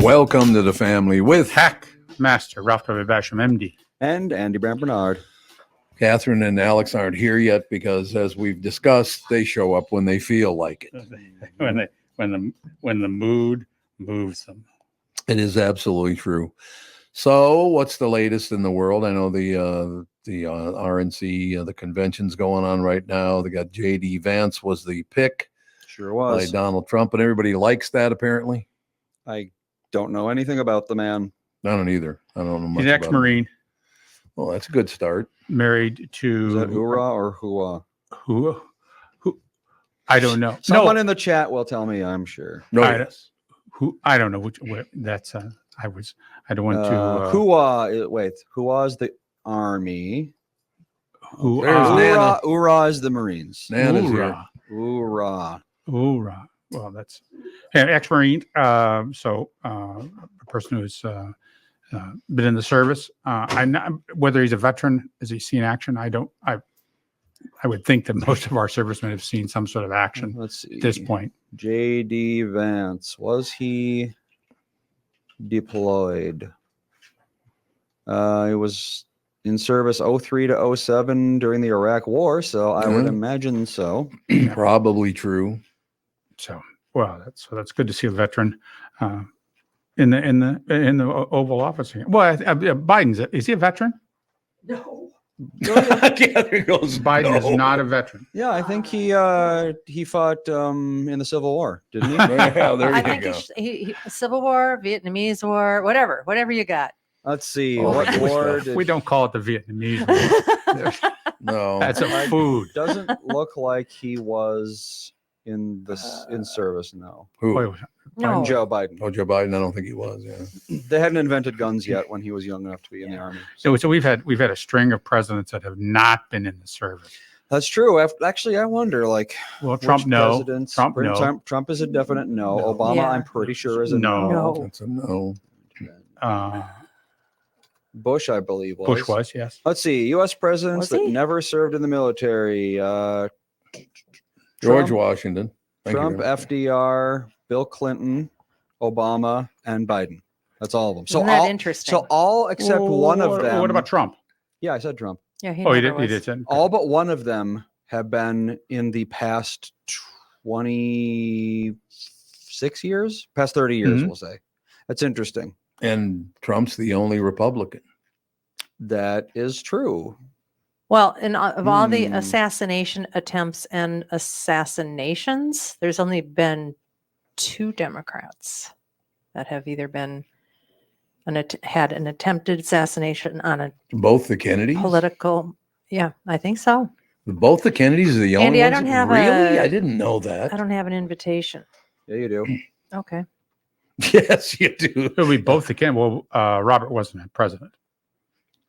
Welcome to the family with Hack Master Ralph W. Basham, MD. And Andy Brand Bernard. Catherine and Alex aren't here yet because, as we've discussed, they show up when they feel like it. when the mood moves them. It is absolutely true. So, what's the latest in the world? I know the RNC, the convention's going on right now. They got J.D. Vance was the pick Sure by was. Donald Trump, and everybody likes that. Apparently, I don't know anything about the man. I don't either. I don't know much. He's an ex-Marine, Well, that's a good start. married to Is that hoorah or hooah? who? I don't know. Someone in the chat will tell me, I'm sure. No, yes. Who? I don't know which. That's. I don't want to. Hooah. Wait, hooah is the army. Who? There's Nana. Hoorah is the Marines. Nana's here. Hoorah. Hoorah. Hoorah. Well, that's ex-Marine. So a person who's been in the service. I'm not, whether he's a veteran, has he seen action? I don't. I would think that most of our servicemen have seen some sort of action Let's see. at this point. J.D. Vance. Was he deployed? He was in service 03 to 07 during the Iraq War, so I would imagine so. Probably true. So, well, that's good to see a veteran in the Oval Office here. Well, Biden's is he a veteran? No. Yeah, there goes. Biden is not a veteran. Yeah, I think he fought in the Civil War, didn't he? Yeah, there I you think go. he Civil War, Vietnamese War, whatever you got. Let's see. Oh, What good war stuff. did We don't call it the Vietnamese War. No, That's a food. doesn't look like he was in service. No. who? Wait, No, Joe Biden. Oh, Joe Biden. I don't think he was. Yeah. They hadn't invented guns yet when he was young enough to be in the army. so we've had a string of presidents that have not been in the service. That's true. Actually, I wonder, like, Well, Trump, which no. presidents- Trump, no. Trump is a definite no. No. Obama, Yeah. I'm pretty sure, is a No. no. No. That's a no. Bush, I believe, was. Bush was, yes. Let's see. U.S. presidents Was that he? never served in the military. George Trump, Washington. Thank Trump, you. FDR, Bill Clinton, Obama, and Biden. That's all of them. So Isn't that all, interesting? so all except one of them. What about Trump? Yeah, I said Trump. yeah, Oh, he never did. He was. did. All but one of them have been in the past 26 years, past 30 years, Mhm. we'll say. That's interesting. And Trump's the only Republican. That is true. Well, of all the Hmm. assassination attempts and assassinations, there's only been 2 Democrats that have either been had an attempted assassination on a Both the Kennedys. political. Yeah, I think so. Both the Kennedys are the only Andy, I ones. don't have really? a- I didn't know that. I don't have an invitation. Yeah, you do. Okay. Yes, you do. It'll be both the Kennedy. Well, Robert wasn't a president.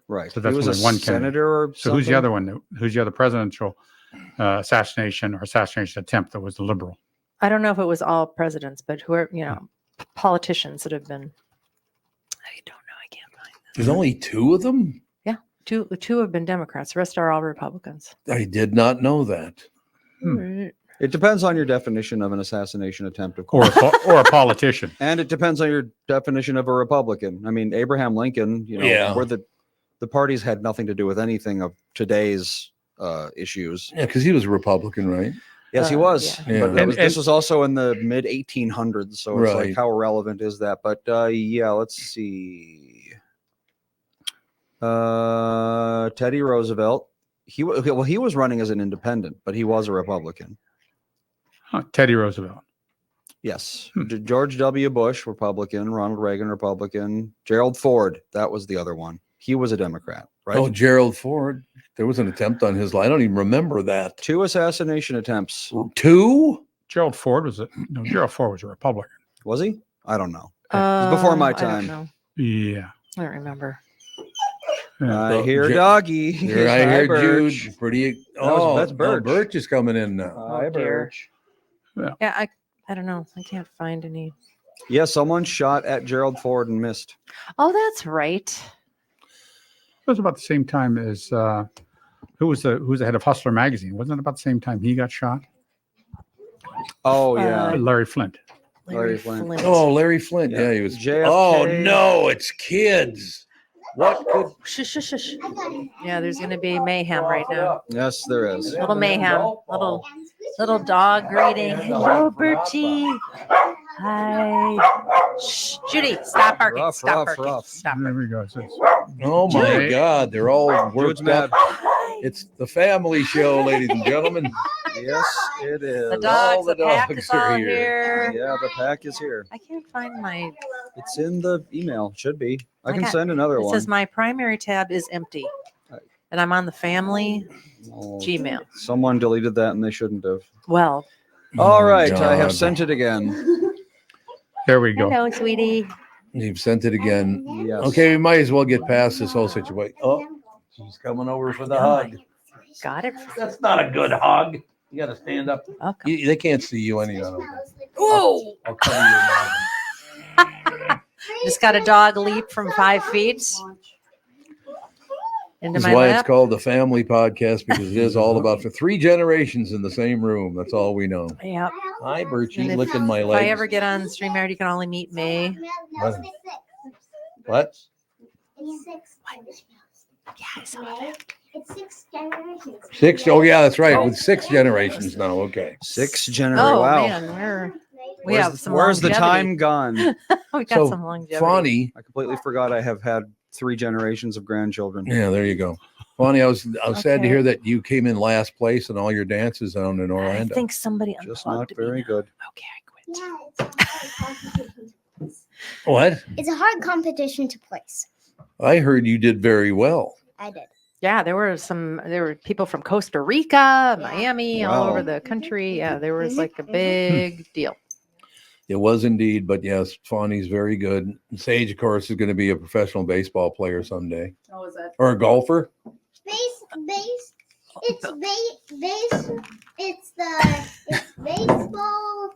Right. So that's he was only a one Kennedy. senator or So who's the something? other one? Who's the other presidential assassination attempt that was the liberal? I don't know if it was all presidents, but who are, politicians that have been. I don't know. I can't find this. There's only 2 of them? Two have been Democrats. The rest are all Republicans. I did not know that. It depends on your definition of an assassination attempt, of Or course. or a politician? And it depends on your definition of a Republican. I mean, Abraham Lincoln, Yeah. where the parties had nothing to do with anything of today's issues. Yeah, because he was a Republican, right? Yes, he was. Yeah. Yeah. But this was also in the mid 1800s. So it's Right. like, how relevant is that? But yeah, let's see. Teddy Roosevelt. He was running as an independent, but he was a Republican. Huh, Teddy Roosevelt. Yes. George W. Bush, Republican. Ronald Reagan, Republican. Gerald Ford, that was the other one. He was a Democrat, right? Oh, Gerald Ford. There was an attempt on his life. I don't even remember that. 2 assassination attempts. 2? Gerald Ford was a Republican. Was he? I don't know. It's before my I don't time. know. Yeah. I don't remember. Yeah. I hear doggy. Here I Hi, hear Birch. Jude. Pretty. That's No, Birch. Birch is coming in now. Hi, Oh, dear. Birch. Yeah, I don't know. I can't find any. Yeah, someone shot at Gerald Ford and missed. Oh, that's right. It was about the same time as who was the head of Hustler magazine? Wasn't it about the same time he got shot? Oh yeah. Uh, Larry Flint. Larry Flint. Oh, Larry Flint. Yeah. Yeah, he was. JFK. Oh no, it's kids. What could? Shush, shush, shush. Yeah, there's going to be mayhem right now. Yes, there is. Little mayhem. Little dog greeting. Hello, Bertie. Hi. Shh, Judy, stop barking. Rough, Stop rough, barking. rough. Stop There barking. we go. So it's- Oh my Jude. God, they're all Jude's worked mad. up. It's the family show, ladies and gentlemen. Yes, it is. The dogs, All the the pack dogs is all are here. here. Yeah, the pack is here. I can't find my. It's in the email. Should be. I can got- send another It one. says my primary tab is empty, and I'm on the family Oh, Gmail. someone deleted that and they shouldn't have. Well, All Oh, right, I have God. sent it again. There we go. hello, sweetie. You've sent it again. Yes. Okay, we might as well get past this whole situation. Oh, she's coming over for the hug. Got it. That's not a good hug. You got to stand up. Okay. They can't see you anyhow. Whoa! I'll cover your mouth. Just got a dog leap from 5 feet into This is my why it's lap. called the family podcast, because it is all about for 3 generations in the same room. That's all we know. Yep. Hi, Birchie, And if- licking my If legs. I ever get on StreamYard, you can only meet me. What? Yeah, I saw that. It's 6 generations. 6? Oh, yeah, that's right. With 6 generations now. Okay. 6 generations. Oh Wow. man, we Where's have the- some. Where's the longevity. time gone? We got So, some longevity. Fonnie. I completely forgot I have had 3 generations of grandchildren. Yeah, there you go. Fonnie, I was sad to Okay. hear that you came in last place in all your dances down in I Orlando. think somebody Just unplugged not very me. good. Okay, I quit. Yeah, it's a hard competition to place. What? It's a hard competition to place. I heard you did very well. I did. Yeah, there were people from Costa Rica, Miami, all Wow. over the country. Yeah, there was like a big deal. It was indeed, but yes, Fonnie's very good. Sage, of course, is going to be a professional baseball player someday, Oh, is that? or a golfer. It's baseball,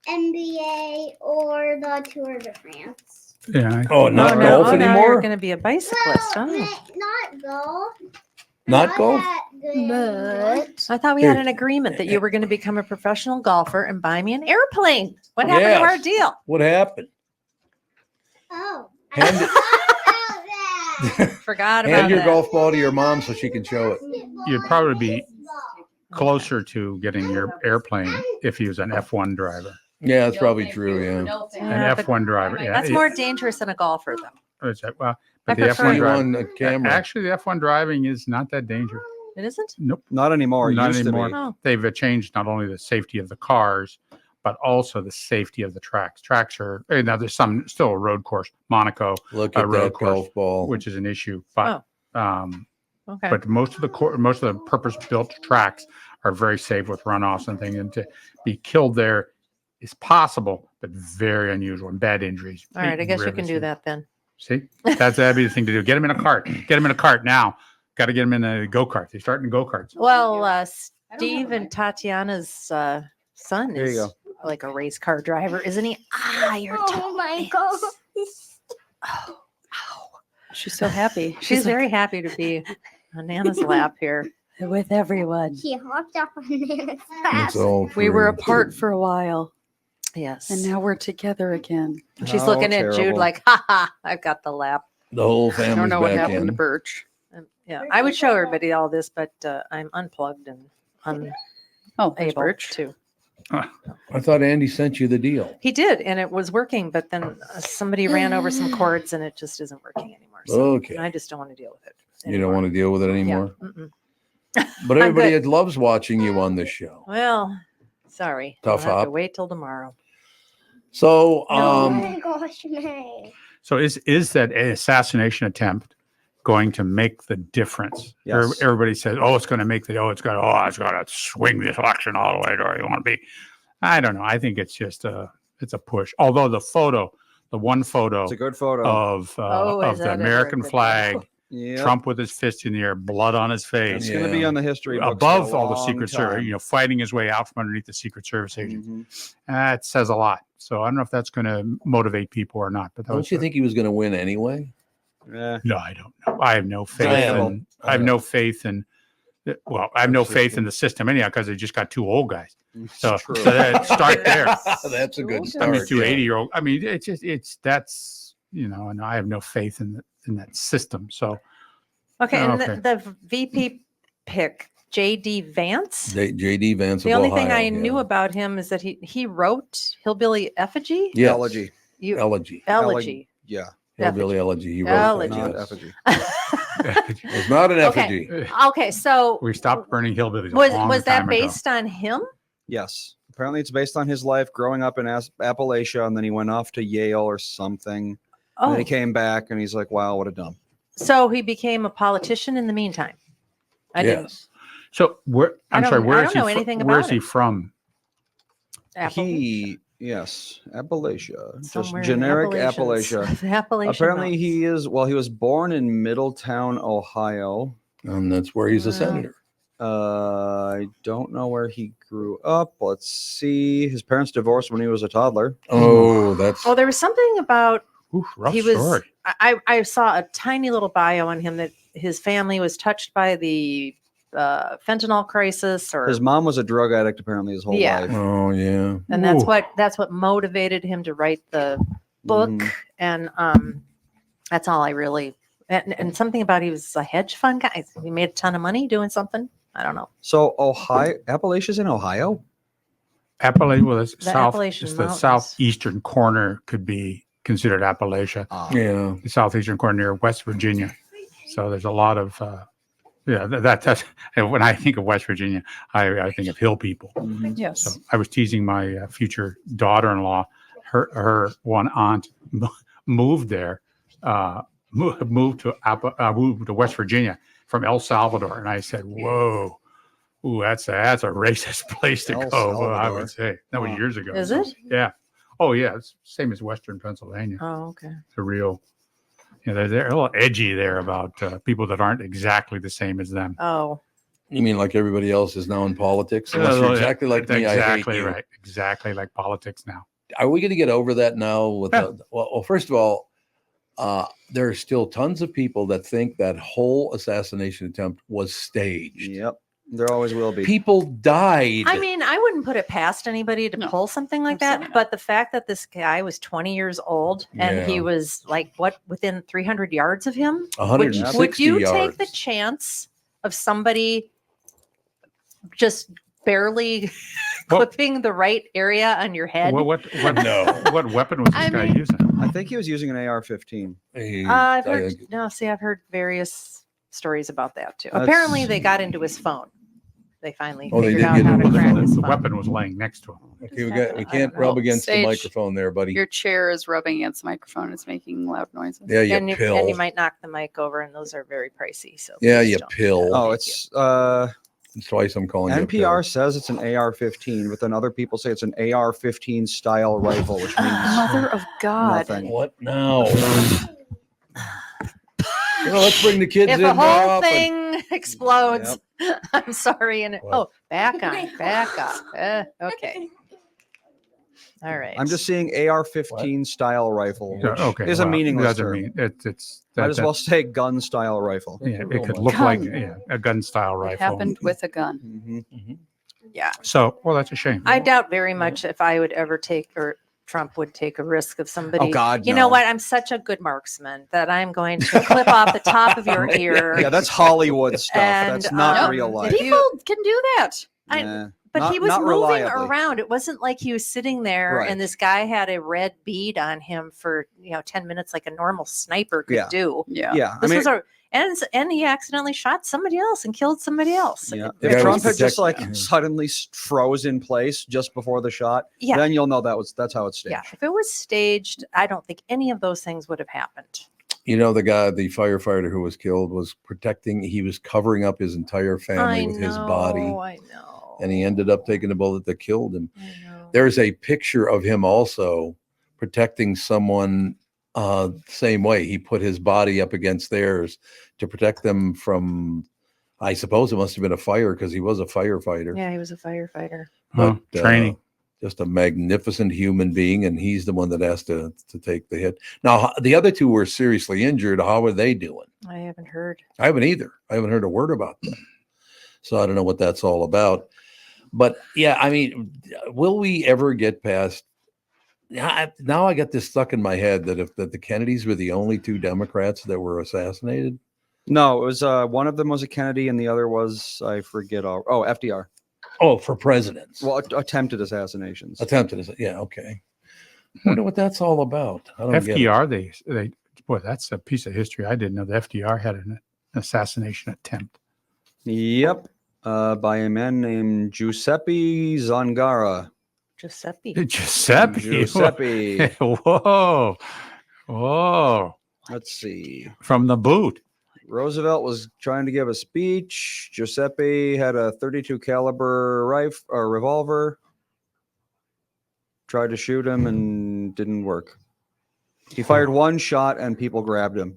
NBA, or the Tour de France. Yeah. Oh, not no, golf now you're anymore. going to be a bicyclist. Well, Oh. not golf. Not golf. that good. I thought we had an agreement that you were going to become a professional golfer and buy me an airplane. What happened to our Yes. deal? What happened? Oh, I Hand it- forgot about that. Forgot about Hand your that. golf ball to your mom so she can show it. You'd probably be closer to getting your airplane if he was an F1 driver. Yeah, that's probably true. Yeah. An Yeah, but F1 driver. Yeah. That's more dangerous than a golfer, though. Well, I but the prefer- F1 See you driver. on the camera. Actually, the F1 driving is not that dangerous. It isn't? Nope. Not anymore. It Not used anymore. to be. Oh, They've changed not only the safety of the cars, but also the safety of the tracks. Tracks are now there's some still a road course, Monaco, Look a at road that course, golf ball. which is an issue. But okay. but most of the purpose-built tracks are very safe with runoffs and things. And to be killed there is possible, but very unusual and bad injuries. All right, I guess you Rarely can do seen. that then. See, that'd be the thing to do. Get him in a cart. Get him in a cart now. Got to get him in a go-kart. They start in go-karts. Well, Steve and Tatiana's son There you is go. like a race car driver, isn't he? Ah, you're Oh my god. Oh, ow. She's so happy. She's like, very happy to be on Nana's lap here. with everyone. He hopped up on Nana's It's fast. all We were true. apart for a while, Yes. and now we're together again. She's How looking at Jude terrible. like, ha ha, I've got the lap. The whole I family's don't know what back happened to in. Birch. Yeah, I would show everybody all this, but I'm unplugged and Oh, there's unable Birch. to. I thought Andy sent you the deal. He did, and it was working, but then somebody ran over some cords, and it just isn't working anymore. So Okay. I just don't want to deal with it. You don't want to deal with it anymore. Mm-mm. But I'm everybody good. loves watching you on this show. Well, sorry. Tough I'll have to hop. wait till tomorrow. So, Oh my gosh, May. So is that an assassination attempt going to make the difference? Yes. Everybody says, "Oh, it's going to make it's going to swing this election all the way to where you want to be." I don't know. I think it's just it's a push. Although the one photo It's a good photo. of is the that ever a American good flag, Yeah. Trump with his fist in the air, blood on his face, It's going to be Yeah. on the history books above for a all the long Secret Service, time. fighting his way out from underneath the Secret Service agents. Mhm. That says a lot. So I don't know if that's going to motivate people or not. But that was don't you think he was going to win anyway? Yeah. No, I don't know. I have no faith. I know. I have no faith in Well, I have no faith in the system anyhow because they just got two old guys. It's So, true. so that start there. That's a good I start. I mean, two yeah. 80-year-old. I mean, that's and I have no faith in that system. So Okay, and Okay. the VP pick, J.D. Vance. J.D. Vance The of only Ohio, thing I yeah. knew about him is that he wrote Hillbilly Effigy. Yes. Elegy. You, Elegy. elegy. Yeah, Hillbilly Elegy. He wrote Elegy. that, not yes. effigy. It's not an Okay. effigy. Okay, so we stopped burning hillbillies a was long that time ago. based on him? Yes. Apparently, it's based on his life growing up in Appalachia, and then he went off to Yale or something. And Oh, then he came back, and he's like, "Wow, what a dump." so he became a politician in the meantime. I didn't. Yes. So where? I I'm don't- sorry. Where I is don't he? know anything Where about is he it. from? Appalachia. Yes, Appalachia, just Somewhere in generic Appalachians. Appalachia. The Appalachian Apparently, Mountains. he was born in Middletown, Ohio. And that's where he's a Wow. senator. I don't know where he grew up. Let's see. His parents divorced when he was a toddler. Oh, that's Oh, there was something about Ooh, rough he was. story. I saw a tiny little bio on him that his family was touched by the fentanyl crisis, or His mom was a drug addict apparently his whole Yeah. life. oh yeah. and that's Ooh. what motivated him to write the book. Mhm. And that's all I really. And something about he was a hedge fund guy. He made a ton of money doing something. I don't know. So Appalachia's in Ohio? Appalachia. Well, it's The south. Appalachian It's the Mountains. southeastern corner could be considered Appalachia. Yeah. The southeastern corner near West Virginia. So there's a lot of that's when I think of West Virginia, I think of hill people. Mhm. Yes. So I was teasing my future daughter-in-law. Her one aunt moved there, moved to West Virginia from El Salvador, and I said, "Whoa, ooh, that's a racist place to El go." Well, I Salvador. would say that was Huh. years ago. Is it? Yeah. Oh yeah, it's same as Western Pennsylvania. Oh, okay. It's a real. They're a little edgy there about people that aren't exactly the same as them. Oh, You mean like everybody else is now in politics? Yeah, Unless you're yeah, exactly like me, exactly I hate you. right. Exactly like politics now. Are we going to get over that now? With Yeah. well, first of all, there are still tons of people that think that whole assassination attempt was staged. Yep. There always will be. People died. I mean, I wouldn't put it past anybody to No, pull something like absolutely that. not. But the fact that this guy was 20 years old and Yeah. he was like, within 300 yards of him? 160 Would you yards. take the chance of somebody just barely Well- clipping the right area on your head? What No. what weapon was this I guy mean- using? I think he was using an AR-15. I've I heard, think- I've heard various stories about that too. That's- Apparently, they got into his phone. They finally Oh, they figured did out get how into to his crack phone. his The phone. weapon was laying next to him. Okay, Just we happened. I can't don't know. rub against the Sage, microphone there, buddy. Your chair is rubbing against the microphone. It's making loud noises. Yeah, you and pill. you might knock the mic over, and those are very pricey. So Yeah, please you don't do pill. that. Oh, Thank it's That's twice I'm calling you a NPR pill. says it's an AR-15, but then other people say it's an AR-15 style rifle, which means Mother of God. nothing. What now? Let's bring the kids if in the more whole often. thing explodes, I'm sorry. And What? back up. Okay. All right. I'm just seeing AR-15 style rifle, Yeah, which okay, is a well, meaningless doesn't term. mean it's Might as well say gun style rifle. Yeah, it could Gun. look like Gun. a gun style It rifle. happened with a gun. Mhm. yeah. So, well, that's a shame. I doubt very much if I would ever take or Trump would take a risk of somebody. Oh God, You no. know what? I'm such a good marksman that I'm going to clip off the top of your ear. Yeah, that's Hollywood stuff. And, That's not um, real life. if People can do that. I- Nah, But not- he was not moving reliably. around. It wasn't like he was sitting there Right. and this guy had a red bead on him for 10 minutes like a normal sniper could Yeah. do. Yeah. Yeah, I This mean, was and he accidentally shot somebody else and killed somebody else. yeah. The If guy was Trump had just protecting- like suddenly froze in place just before the shot, Yeah. then you'll know that's how it's staged. Yeah, if it was staged, I don't think any of those things would have happened. You know, the firefighter who was killed was protecting, he was covering up his entire family with his body. I know. And he ended up taking a bullet that killed him. I know. There's a picture of him also protecting someone same way. He put his body up against theirs to protect them from, I suppose it must have been a fire because he was a firefighter. Yeah, he was a firefighter. Well, But, training. Just a magnificent human being, and he's the one that has to take the hit. Now, the other two were seriously injured. How are they doing? I haven't heard. I haven't either. I haven't heard a word about them. So I don't know what that's all about. But yeah, I mean, will we ever get past? Now I got this stuck in my head that the Kennedys were the only two Democrats that were assassinated. No, it was one of them was a Kennedy, and the other was I forget. FDR. Oh, for presidents. Well, attempted assassinations. Attempted. Yeah, okay. Wonder what that's all about. I don't get it. FDR, they boy, that's a piece of history I didn't know. The FDR had an assassination attempt. Yep, by a man named Giuseppe Zangara. Giuseppe. Giuseppe. Giuseppe. Whoa. Whoa. Let's see. From the boot. Roosevelt was trying to give a speech. Giuseppe had a .32 caliber revolver. Tried to shoot him and didn't work. He fired one shot and people grabbed him.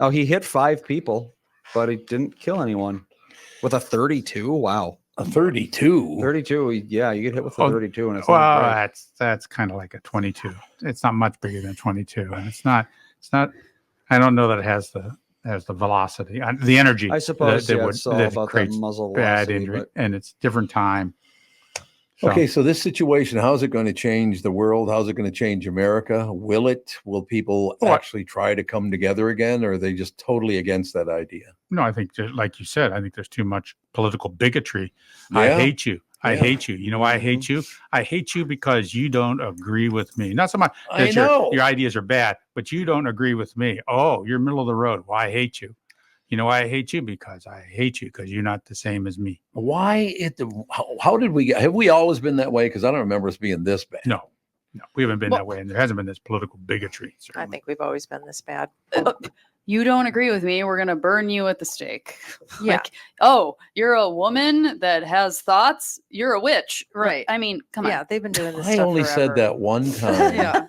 Oh, he hit 5 people, but he didn't kill anyone with a .32. Wow. A 32. 32. Yeah, you get hit with a 32 and it's Well, not great. that's kind of like a 22. It's not much bigger than 22, and it's not. I don't know that it has the velocity, the energy. I suppose that it's all about that creates muzzle bad velocity, injury, but and it's different time. So, Okay, so this situation, how's it going to change the world? How's it going to change America? Will it? Will people Well, actually try to come together again, or are they just totally against that idea? no, I think like you said, I think there's too much political bigotry. Yeah. I hate you. I Yeah. hate you. You know why I hate you? I hate you because you don't agree with me. Not so much I that know. your ideas are bad, but you don't agree with me. Oh, you're middle of the road. Well, I hate you. You know why I hate you? Because I hate you because you're not the same as me. Why? How did we get? Have we always been that way? Because I don't remember us being this bad. No, we haven't been Well- that way, and there hasn't been this political bigotry. I certainly. think we've always been this bad. You don't agree with me, we're gonna burn you at the stake. Yeah. Like, oh, you're a woman that has thoughts. You're a witch, Right. I mean, come Yeah, on. they've been doing this I stuff only forever. said that one time. Yeah.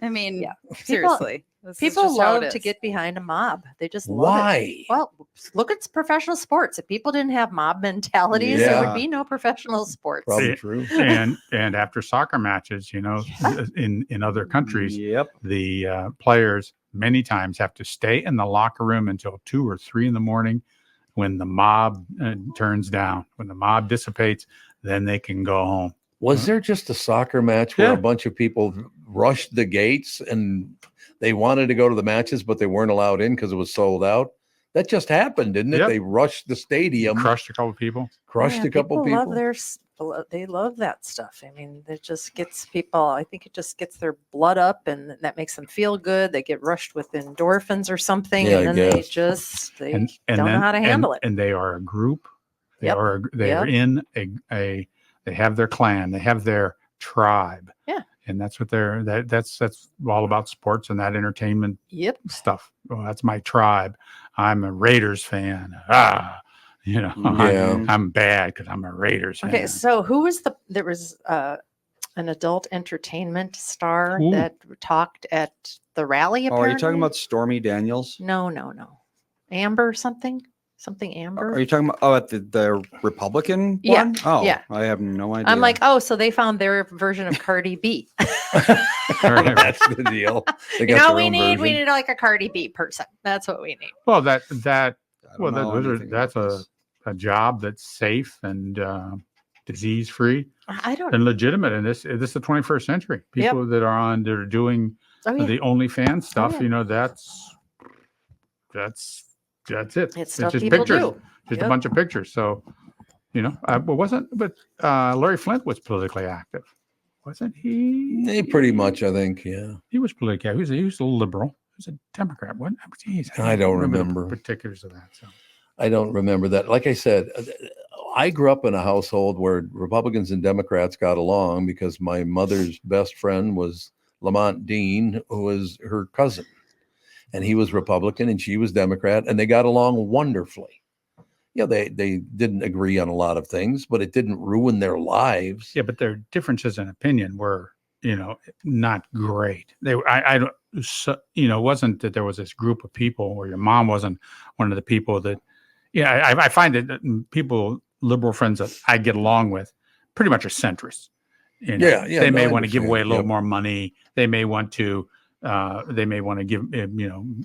I mean, Yeah. seriously. This is People just how it love to is. get behind a mob. They just love it. Why? Well, look at professional sports. If people didn't have mob mentalities, there Yeah. would be no professional sports. Probably Yeah. true. and after soccer matches, in other countries, Yep. the players many times have to stay in the locker room until 2 or 3 in the morning. When the mob turns down, when the mob dissipates, then they can go home. Was there just a soccer match where Yeah. a bunch of people rushed the gates and they wanted to go to the matches, but they weren't allowed in because it was sold out? That just happened, didn't it? Yep. They rushed the stadium, Crushed a couple people. crushed Yeah, a couple Love people. they love that stuff. I mean, it just gets people. I think it just gets their blood up, and that makes them feel good. They get rushed with endorphins or something, Yeah, I and then guess. they And don't know how to handle it. And they are a group. They Yep. are in a they have their clan. They have their tribe. Yeah. And that's what that's all about sports and that entertainment Yep. stuff. Well, that's my tribe. I'm a Raiders fan. Yeah. I'm bad because I'm a Raiders fan. Okay, so who was there was an adult entertainment star Ooh. that talked at the rally. Oh, Apparently, are you talking about Stormy Daniels? No. Amber something Amber. Are you talking about at the Republican Yeah, one? Oh, yeah. I have no idea. I'm like, oh, so they found their version of Cardi B. That's the deal. They You got know, their we own need version. like a Cardi B person. That's what we need. Well, that I don't know anything that's about this. a job that's safe and disease free I don't. and legitimate in this is the 21st century. People that are doing Oh yeah, the OnlyFans stuff, yeah. that's it. it's stuff just people pictures, do. just a Yep. bunch of pictures. So, but Larry Flint was politically active, wasn't he? Pretty much, I think. Yeah. He was politically active. He was a liberal. He was a Democrat. What? Geez, I don't the remember. particulars of that. So. I don't remember that. Like I said, I grew up in a household where Republicans and Democrats got along because my mother's best friend was Lamont Dean, who was her cousin. And he was Republican and she was Democrat, and they got along wonderfully. They didn't agree on a lot of things, but it didn't ruin their lives. Yeah, but their differences in opinion were, not great. It wasn't that there was this group of people, or your mom wasn't one of the people that, I find that people, liberal friends that I get along with, pretty much are centrists. Yeah, They may no, I want to give away a understand. little Yep. more money. They may want to They may want to give,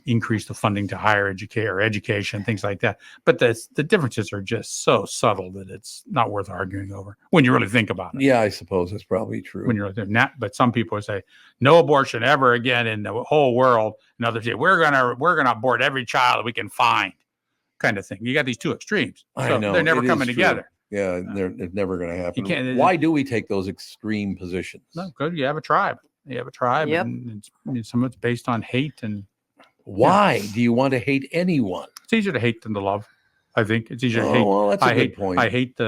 increase the funding to higher education, things like that. But the differences are just so subtle that it's not worth arguing over when you really think about it. Yeah, I suppose that's probably true. When you're not, but some people say no abortion ever again in the whole world, and others say we're gonna abort every child we can find, kind of thing. You got these two extremes, I so know, they're never it is coming true. together. Yeah, it's never going to happen. can't- Why do we take those extreme positions? No, good. You have a tribe. Yep. And some of it's based on hate, and Why do you want to hate anyone? it's easier to hate than to love. I think it's easier to Oh, hate. well, that's a I good hate. point. I hate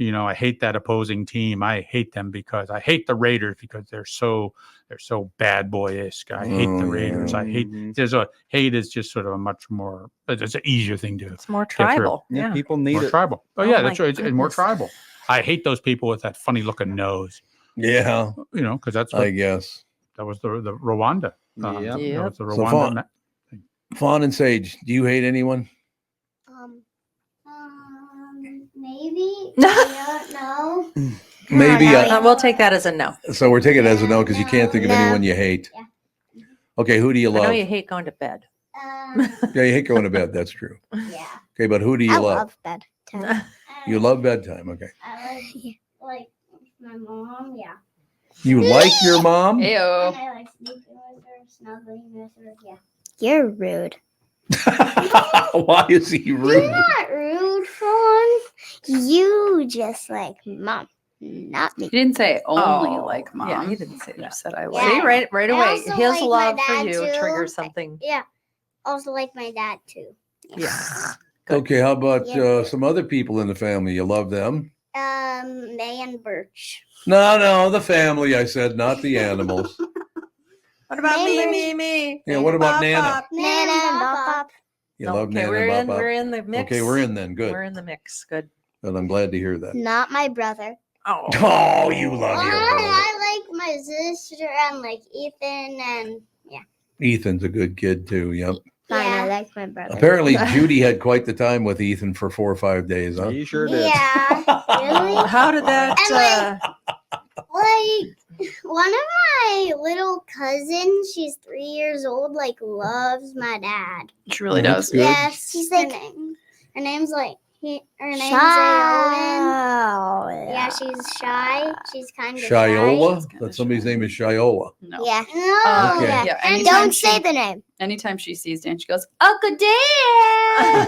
I hate that opposing team. I hate them because I hate the Raiders because they're so bad boyish. I hate the Oh, Raiders. yeah. I hate. Hate is just sort of a much more. It's an easier thing to. It's more through. tribal. Yeah, Yeah. people need More it. tribal. Oh Oh yeah, my that's right. It's more goodness. tribal. I hate those people with that funny looking nose. Yeah, Because that's what I guess. that was the Rwanda. Yep. That was the So Rwanda. fun. Fawn and Sage, do you hate anyone? Maybe. I don't know. Maybe. no, We'll take that as a no. So we're taking it as a no because you can't think of No. anyone you hate. Yeah. Okay, who do you I know love? you hate going to bed. Yeah, you hate going to bed. That's true. Yeah. Okay, but who do you I love? love bedtime. You love bedtime. Okay. I like my mom. Yeah. You like your mom? And Ayo. I like sleeping with her, snuggling with her. Yeah. You're rude. Why is he You're rude? not rude, Fawn. You just like mom, not me. He didn't say only Oh, like mom. yeah, he didn't say He that. just said I Yeah. like. See, right I away, also his like my love for dad, you too. triggers something. Yeah. Also like my dad too. Yeah. Good. Okay, how about Yeah. some other people in the family? You love them? May and Birch. No, the family. I said, not the animals. What about Neighbors. me? Yeah, what about Nana? Nana and Bop. You love Okay, Nana we're and in. Bop Bop? We're in the mix. Okay, we're in then. Good. We're in the mix. Good. And I'm glad to hear that. Not my brother. Oh, Oh, you love your brother. I like my sister and like Ethan and Ethan's a good kid too. Yep. fine. I like my brother. Apparently, Judy had quite the time with Ethan for 4 or 5 days, huh? He sure did. Yeah. Really? how did that? And, Like one of my little cousins, she's 3 years old, like loves my dad. She really That's does. good. Yes, she's like her name's like her name's Owen. Yeah, she's shy. She's kind of Shiola? It's kinda That somebody's shy. name is Shiola. No. Shy. Yeah. Okay. Yeah. Yeah, And anytime don't say she- the name. Anytime she sees Dan, she goes, Uncle Dan.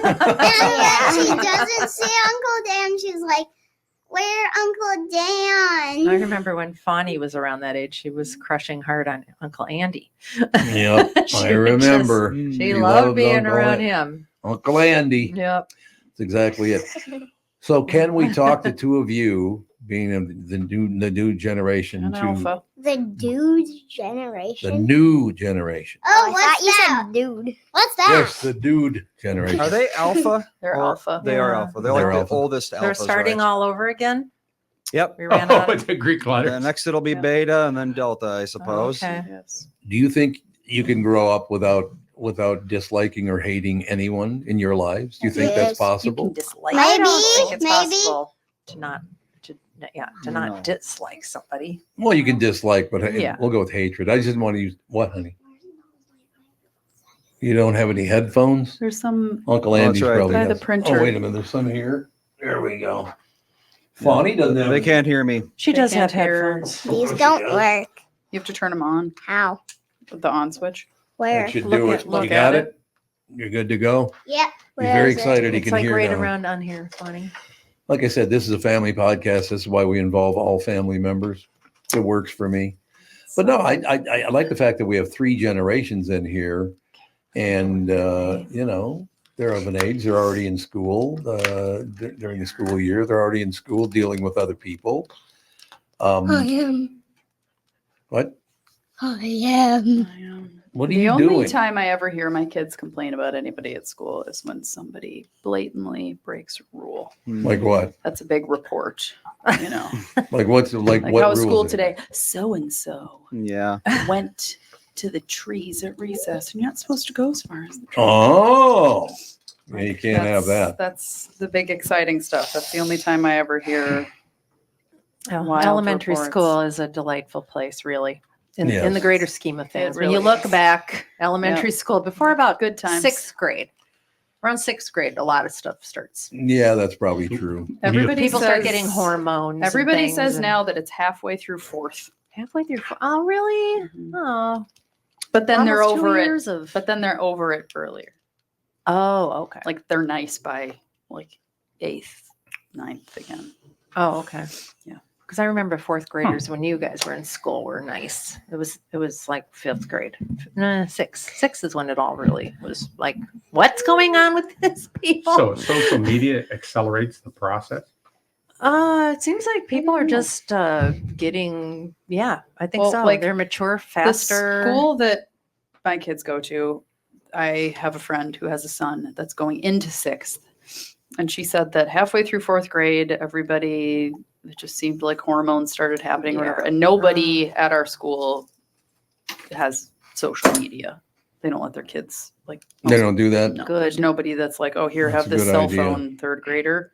And Yeah. when she doesn't see Uncle Dan, she's like, "Where Uncle I Dan?" remember when Fawny was around that age, she was crushing hard on Uncle Andy. Yep, She I would remember. She She loved loved being Uncle around An- him. Uncle Andy. Yep. That's exactly it. So, can we talk the two of you, being of the new generation, An to alpha. The dude the generation. new generation? Oh, what's that? Dude. What's that? Yes, the dude generation. Are they alpha? They're Or- alpha. They are Yeah. alpha. They're, They're like alpha. the oldest They're alphas. starting right? all over again. Yep. We ran Oh, out. with the Greek letters. The next it'll be Yeah. beta and then delta, I suppose. Okay. Yes. Do you think you can grow up without disliking or hating anyone in your lives? Do you think Yes, that's You can possible? dislike. Maybe, I don't think it's maybe. possible to not No. not dislike somebody. Well, you can dislike, but Yeah. we'll go with hatred. I just didn't want to use what, honey? You don't have any headphones? There's some Uncle Oh, that's Andy's right. probably by the has. printer. Oh, wait a minute. There's some here. There we go. Fonny doesn't have They any. can't hear me. She They does have can't hear. headphones. These She don't does. work. You have to turn them on How? with the on switch. Where? That should Look do at- it. look You at got it. it? You're good to go? Yep. He's Where very is it? excited he It's can like hear right now. around on here, Funny. Like I said, this is a family podcast. This is why we involve all family members. It works for me. But no, I like the fact that we have 3 generations in here, and they're of an age. They're already in school during the school year. They're already in school dealing with other people. I am. What? I am. What are The you only doing? time I ever hear my kids complain about anybody at school is when somebody blatantly breaks a rule. Like what? That's a big report, you know. Like what's like Like what how was rules school are- today? So and so Yeah. went to the trees at recess. And you're not supposed to go as far as the trees. Oh, yeah, you can't have That's- that. That's the big exciting stuff. That's the only time I ever hear. Oh, Wild elementary reports. school is a delightful place, really. in Yes. the greater scheme of things. When you really look is. back, elementary school, before about Good times. sixth grade, around sixth grade, a lot of stuff starts. Yeah, that's probably true. Everybody People start says- getting hormones. and Everybody things says and now that it's halfway through fourth. halfway through. Oh, really? Mhm. Oh, But then they're almost 2 over it. years of. But then they're over it earlier. Oh, okay. Like they're nice by like 8th, 9th again. Oh, okay. Yeah. Because I remember fourth graders when you guys were in school were nice. It was like fifth grade. No, sixth is when it all really was like, what's going on with these people? So social media accelerates the process. It seems like people are just getting, yeah, I think Well, so. like, They're mature The faster. school that my kids go to, I have a friend who has a son that's going into 6th. And she said that halfway through 4th grade, everybody, it just seemed like hormones started happening or whatever. Yeah. And nobody at our school has social media. They don't let their kids like. They don't do that. No, Good. there's nobody that's like, oh, here, That's have a this good cell idea. phone, 3rd grader.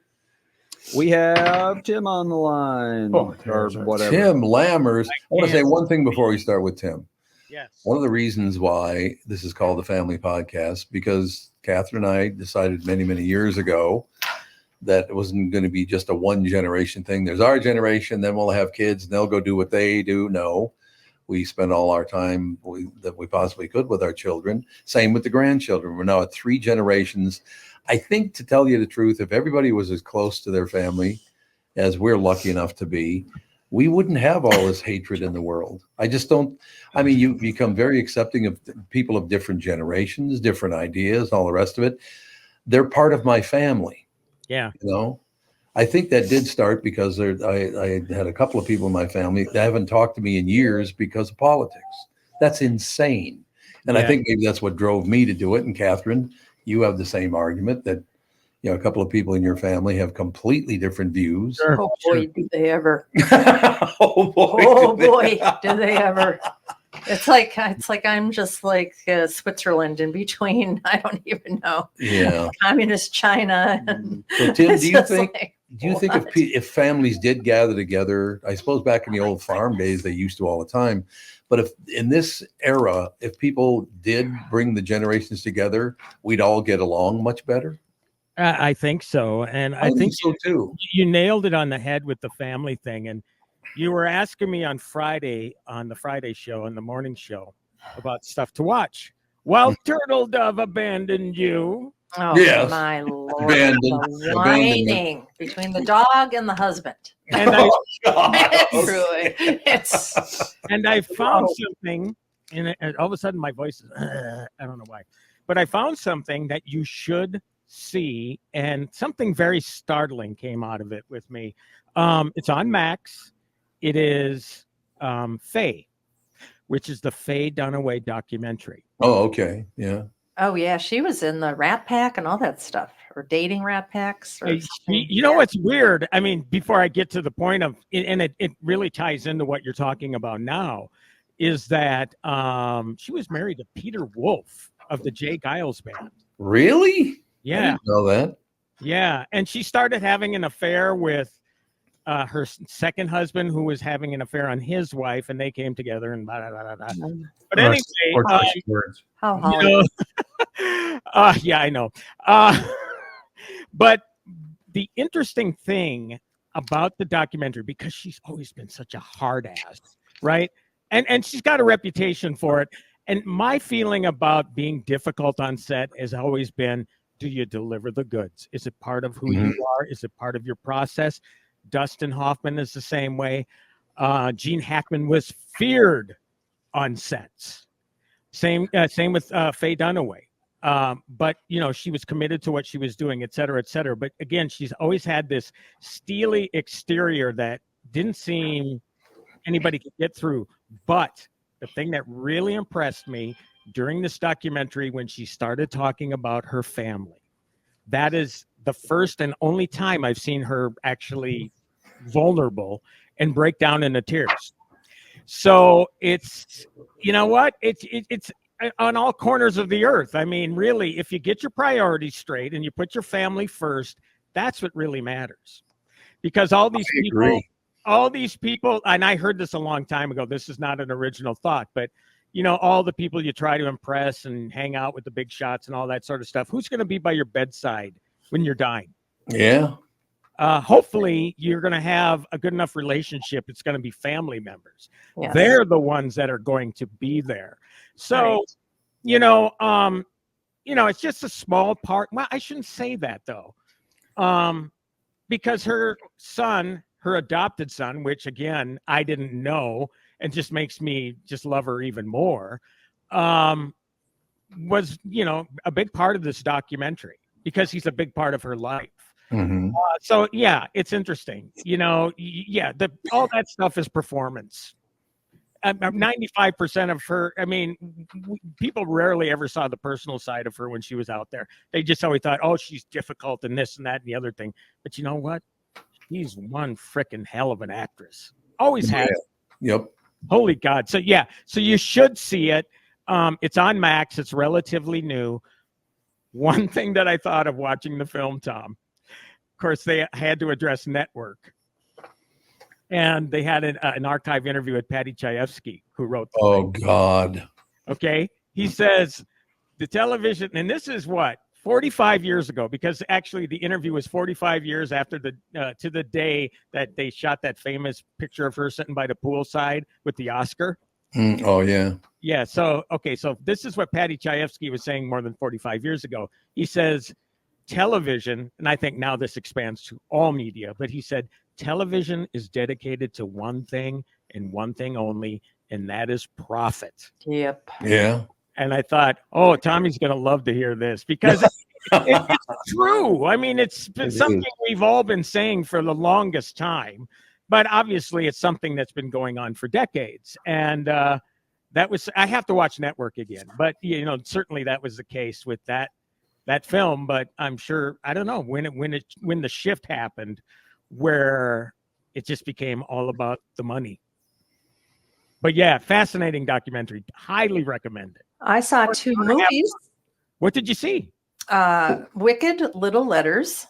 We have Tim on the line, Oh, or sorry. whatever. Tim Lammers. I want to say can't. one thing before we start with Tim. Yes. One of the reasons why this is called the Family Podcast, because Catherine and I decided many, many years ago that it wasn't going to be just a one generation thing. There's our generation, then we'll have kids and they'll go do what they do. No, we spend all our time that we possibly could with our children. Same with the grandchildren. We're now at 3 generations. I think, to tell you the truth, if everybody was as close to their family as we're lucky enough to be, we wouldn't have all this hatred in the world. I just don't. I mean, you become very accepting of people of different generations, different ideas, all the rest of it. They're part of my family. Yeah. You know, I think that did start because I had a couple of people in my family that haven't talked to me in years because of politics. That's insane. And I Yeah. think maybe that's what drove me to do it. And Catherine, you have the same argument that, you know, a couple of people in your family have completely different views. Sure. Oh boy, do they ever. Oh boy. Oh did they- boy, do they ever. It's like I'm just like Switzerland in between. I don't even know. Yeah. Communist China. And So Tim, it's do you just think like, if what? if families did gather together, I suppose back in the old farm days they used to all the time, but if in this era, if people did bring the generations together, we'd all get along much better? I think so. And I think so too. you nailed it on the head with the family thing. And you were asking me on Friday, on the Friday show, on the morning show, about stuff to watch. While Turtle Dove abandoned you. Oh Yes. my lord. Abandoned. The whining between the dog and the husband. And I Truly. It's and I found something, and all of a sudden my voice is, I don't know why, but I found something that you should see, and something very startling came out of it with me. It's on Max. It is Faye, which is the Faye Dunaway documentary. Oh, okay. Yeah. oh yeah, she was in the Rat Pack and all that stuff, or dating Rat Packs. Or You something. you know Yeah. what's weird? I mean, before I get to the point of, and it really ties into what you're talking about now, is that she was married to Peter Wolf of the Jay Giles Band. Really? I Yeah, didn't know that. yeah. And she started having an affair with her second husband, who was having an affair on his wife, and they came together and blah, blah, blah, blah, blah. But Or- anyway, or choice words. How you Hollywood. know, yeah, I know. But the interesting thing about the documentary, because she's always been such a hard ass, right? And she's got a reputation for it. And my feeling about being difficult on set has always been, do you deliver the goods? Is it part of who you are? Is it part of your process? Dustin Hoffman is the same way. Gene Hackman was feared on sets. Same with Faye Dunaway. But you know, she was committed to what she was doing, et cetera, et cetera. But again, she's always had this steely exterior that didn't seem anybody could get through. But the thing that really impressed me during this documentary, when she started talking about her family, that is the first and only time I've seen her actually vulnerable and break down into tears. So it's, you know what? It's on all corners of the earth. I mean, really, if you get your priorities straight and you put your family first, that's what really matters. Because all these I people, agree. all these people, and I heard this a long time ago. This is not an original thought, but all the people you try to impress and hang out with the big shots and all that sort of stuff. Who's going to be by your bedside when you're dying? Yeah. Hopefully you're going to have a good enough relationship. It's going to be family members. Yes. They're the ones that are going to be there. So, Right. it's just a small part. Well, I shouldn't say that though. Because her adopted son, which again, I didn't know, and just makes me just love her even more, was, a big part of this documentary because he's a big part of her life. Hmm. So yeah, it's interesting. All that stuff is performance. 95% of her, people rarely ever saw the personal side of her when she was out there. They just always thought, oh, she's difficult and this and that and the other thing. But you know what? She's one freaking hell of an actress. Always has. Yep. Holy God. So yeah, so you should see it. It's on Max. It's relatively new. One thing that I thought of watching the film, Tom, of course, they had to address network. And they had an archive interview with Patty Chayefsky, who wrote the Oh, thing. God. Okay. He says the television, and this is what, 45 years ago, because actually the interview was 45 years after to the day that they shot that famous picture of her sitting by the poolside with the Oscar. Oh, yeah. Yeah. So, okay. So this is what Patty Chayefsky was saying more than 45 years ago. He says television, and I think now this expands to all media, but he said television is dedicated to one thing and one thing only, and that is profit. Yep. Yeah. And I thought, oh, Tommy's going to love to hear this because it's true. I mean, it's been something we've all been saying for the longest time, but obviously it's something that's been going on for decades. And I have to watch Network again, but certainly that was the case with that film. But I'm sure, I don't know when the shift happened where it just became all about the money. But yeah, fascinating documentary. Highly recommend it. I saw two movies. What did you see? Wicked Little Letters,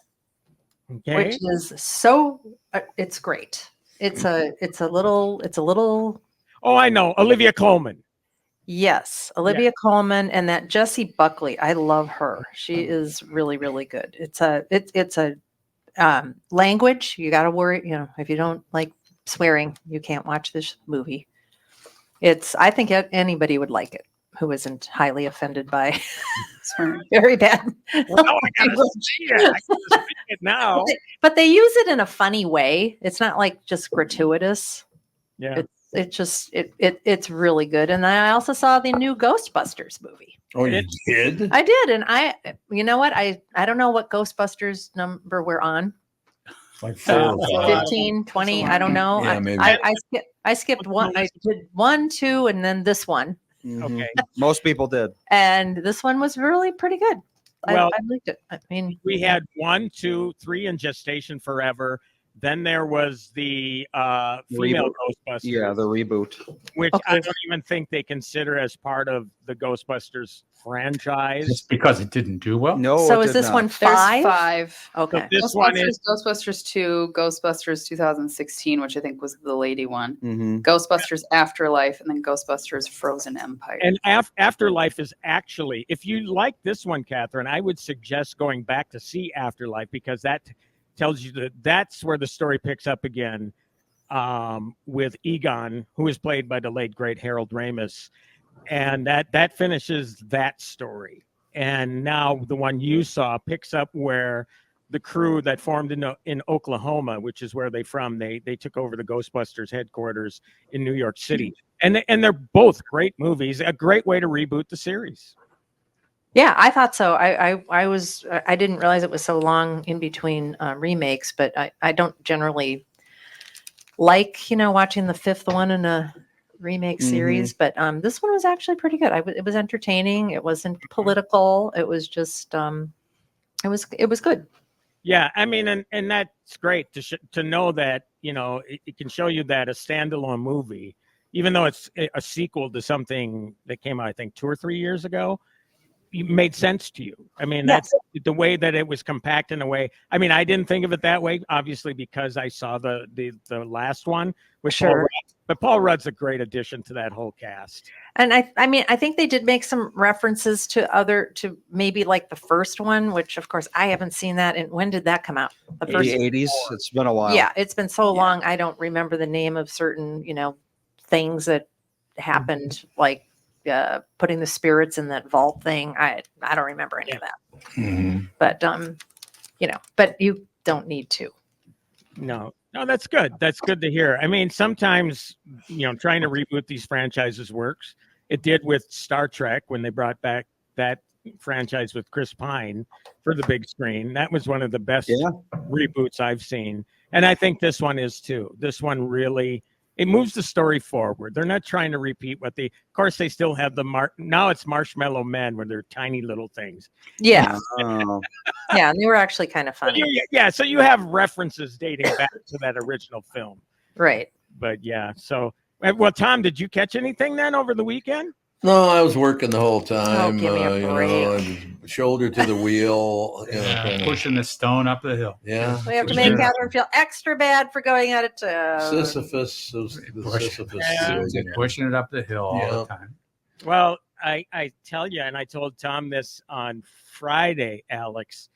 Okay. which is it's great. It's a little. Oh, I know. Olivia Colman. Yes, Olivia Colman and that Jessie Buckley. I love her. She is really, really good. It's a language. You got to worry. If you don't like swearing, you can't watch this movie. I think anybody would like it who isn't highly offended by very bad. Well, I gotta see it. I gotta see it now. But they use it in a funny way. It's not like just gratuitous. Yeah. It's really good. And I also saw the new Ghostbusters movie. Oh, you did? I did. And you know what? I don't know what Ghostbusters number we're on. Like 4 or 5. 15, 20, I don't know. Yeah, maybe. I skipped one. I did 1, 2, and then this one. Okay. Most people did. And this one was really pretty good. Well, I liked it. I mean, we had 1, 2, 3 in gestation forever. Then there was the female Ghostbusters. Yeah, the reboot. Which I don't even think they consider as part of the Ghostbusters franchise. Just because it didn't do well? No. so it is did this not. one There's 5? 5. Okay. So this one is Ghostbusters 2, Ghostbusters 2016, which I think was the lady one. Mhm. Ghostbusters Afterlife, and then Ghostbusters Frozen Empire. And Afterlife is actually, if you like this one, Catherine, I would suggest going back to see Afterlife because that tells you that's where the story picks up again with Egon, who is played by the late great Harold Ramis, and that finishes that story. And now the one you saw picks up where the crew that formed in Oklahoma, which is where they're from, they took over the Ghostbusters headquarters in New York City, and they're both great movies. A great way to reboot the series. Yeah, I thought so. I didn't realize it was so long in between remakes, but I don't generally like, watching the 5th one in a remake series, but this one was actually pretty good. It was entertaining. It wasn't political. It was just, it was good. Yeah, I mean, and that's great to know that, it can show you that a standalone movie, even though it's a sequel to something that came out, I think 2 or 3 years ago, made sense to you. I mean, that's the way that it was compact in a way. I mean, I didn't think of it that way, obviously, because I saw the last one with Paul Sure. Rudd. But Paul Rudd's a great addition to that whole cast. And I mean, I think they did make some references to maybe like the first one, which of course I haven't seen that. And when did that come out? The The first, 80s. It's been a while. yeah, it's been so long. I don't remember the name of certain, things that happened, like putting the spirits in that vault thing. I don't remember any of that, Mhm. but but you don't need to. No, that's good. That's good to hear. I mean, sometimes, trying to reboot these franchises works. It did with Star Trek when they brought back that franchise with Chris Pine for the big screen. That was one of the best reboots I've seen. And I think this one is too. This one really, it moves the story forward. They're not trying to repeat of course, they still have now it's Marshmallow Men where they're tiny little things. Yeah. Oh. Yeah. And they were actually kind of funny. Yeah, so you have references dating back to that original film. Right. But yeah, so, well, Tom, did you catch anything then over the weekend? No, I was working the whole time. give me a break. I was shoulder to the wheel. Kinda- Pushing the stone up the hill. Yeah. We have to Pushing make it up. Catherine feel extra bad for going out of town. Sisyphus. The Push- Sisyphus. Yeah. you know. Pushing it up the hill all Yeah. the time. Well, I tell you, and I told Tom this on Friday, Alex,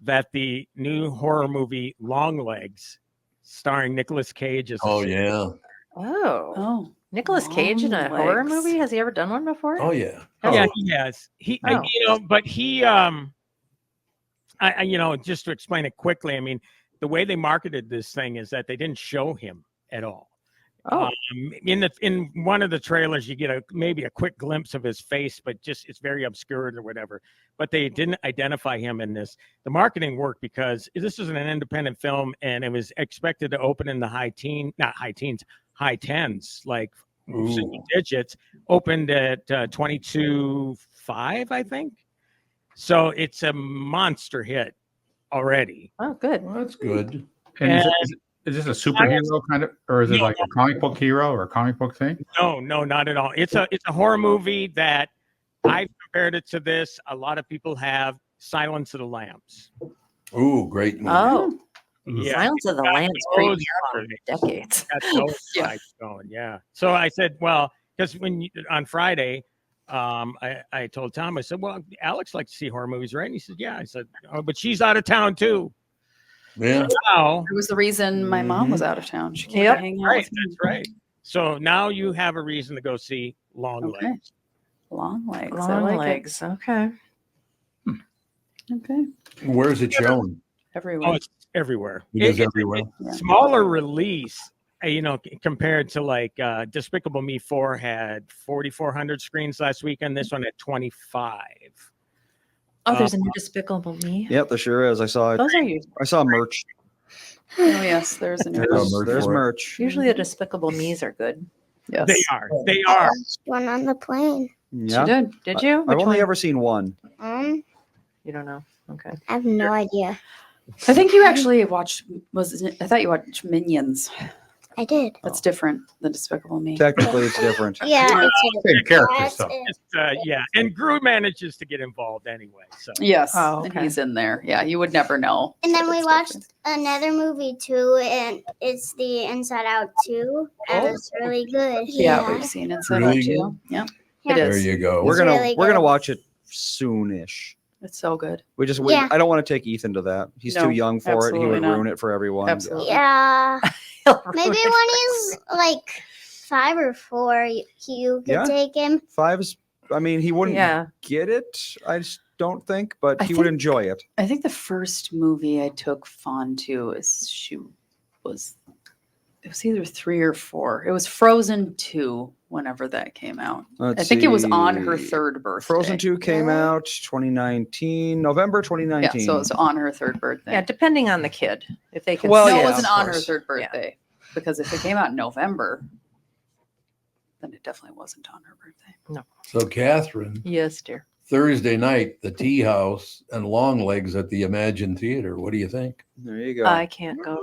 that the new horror movie Longlegs, starring Nicolas Cage, is Oh yeah. Oh, Nicholas Cage in a horror Longlegs. movie? Has he ever done one before? Oh yeah. Yeah, he has. But he, just to explain it quickly, I mean, the way they marketed this thing is that they didn't show him at all. Oh. In one of the trailers, you get maybe a quick glimpse of his face, but just it's very obscured or whatever. But they didn't identify him in this. The marketing worked because this is an independent film, and it was expected to open in the high tens, like single digits. Opened at 22.5, I think. So it's a monster hit already. Oh, good. Well, that's good. And is this a superhero kind of, or is it like a comic book hero or a comic book thing? No, not at all. It's a horror movie that I've compared it to this. A lot of people have Silence of the Lambs. Ooh, great movie. Oh, Yeah. Silence of the Lambs creeped me out for decades. Got those vibes going, yeah. So I said, well, because on Friday, I told Tom, I said, well, Alex likes to see horror movies, right? And he said, yeah. I said, oh, but she's out of town too. Yeah. Now, it was the reason my mom was out of town. She came Yep. to hang out right, with me. that's right. So now you have a reason to go see Longlegs. Okay. Long legs. I Long like legs. Okay. it. Okay. Where's it shown? Everywhere. Oh, it's everywhere. It is everywhere. Smaller release, compared to like Despicable Me 4 had 4,400 screens last weekend. This one had 25. Oh, there's a new Despicable Me. Yep, there sure is. I saw it. Those are usually, I saw merch. Oh yes, there's a new There's one. merch for it. merch. usually the Despicable Me's are good. Yes. They are. They are. Last one on the plane. Yeah. She did. Did you? I've Which only one? ever seen one. You don't know. Okay. I have no idea. I think you actually watched. I thought you watched Minions. I did. That's different than Despicable Me. Technically, it's different. Yeah, Same character, that's so. it. Yeah, and Gru manages to get involved anyway. So Yes. Oh, And okay. he's in there. Yeah, you would never know. And then that we it's watched different. another movie too, and it's the Inside Out 2. And it's really good. Yeah, we've seen Inside Really Out too. Yeah, Yeah. it There is. you go. We're It's gonna really we're gonna good. watch it soonish. It's so good. We just Yeah. I don't want to take Ethan to that. He's No, too young for it. He absolutely would not. ruin it for everyone. Absolutely. Yeah. Maybe when he's like 5 or 4, you could Yeah. take him. 5's. I mean, he wouldn't Yeah. get it. I just don't think, but I he would think- enjoy it. I think the first movie I took Fawn to it was either 3 or 4. It was Frozen 2 whenever that came out. Let's I think it was on her see. 3rd birthday. Frozen 2 came Really? out 2019, November 2019. Yeah, so it was on her 3rd birthday. Yeah, depending on the kid, if they can. Well, no, yeah, it wasn't of on her course. 3rd birthday. Because if it came out in November, then it definitely wasn't on her birthday. So, Catherine, Yes, dear. Thursday night, the Tea House and Longlegs at the Imagine Theater. What do you think? There you go. I can't go.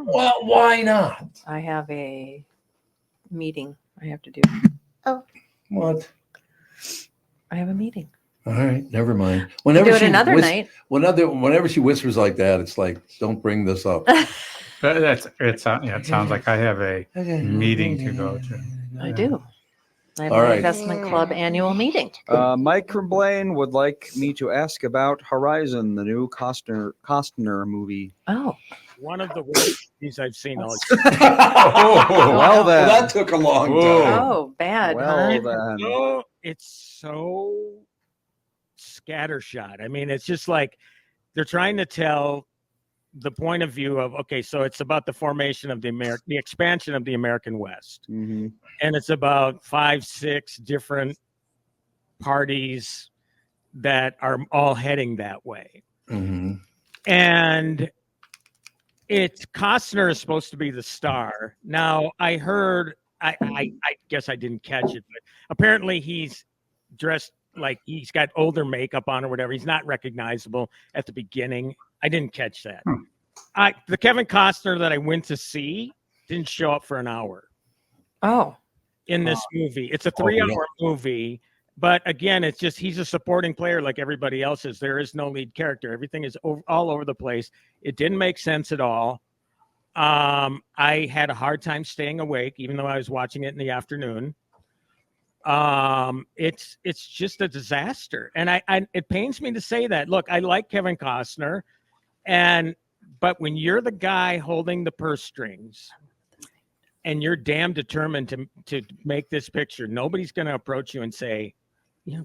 Well, why not? I have a meeting I have to do. What? I have a meeting. All right, never mind. We'll Whenever do it she another whis- night. whenever she whispers like that, it's like, don't bring this up. But it sounds like I have a meeting to go to. I do. I have All my right. investment club annual meeting. Mike from Blaine would like me to ask about Horizon, the new Costner movie. Oh, One of the worst movies I've seen all Well, then. that took a long Whoa. time. oh, bad. Well, huh? then. so it's so scattershot. I mean, it's just like they're trying to tell the point of view of, okay, so it's about the formation of the expansion of the American West, Mhm. and it's about 5-6 different parties that are all heading that way, Mhm. and it's Costner is supposed to be the star. Now I heard, I guess I didn't catch it, but apparently he's dressed like he's got older makeup on or whatever. He's not recognizable at the beginning. I didn't catch that. The Kevin Costner that I went to see didn't show up for an hour Oh, in this movie. It's a Oh, really? 3-hour movie, but again, it's just he's a supporting player like everybody else is. There is no lead character. Everything is all over the place. It didn't make sense at all. I had a hard time staying awake, even though I was watching it in the afternoon. It's just a disaster, and I it pains me to say that. Look, I like Kevin Costner, but when you're the guy holding the purse strings, and you're damn determined to make this picture, nobody's going to approach you and say,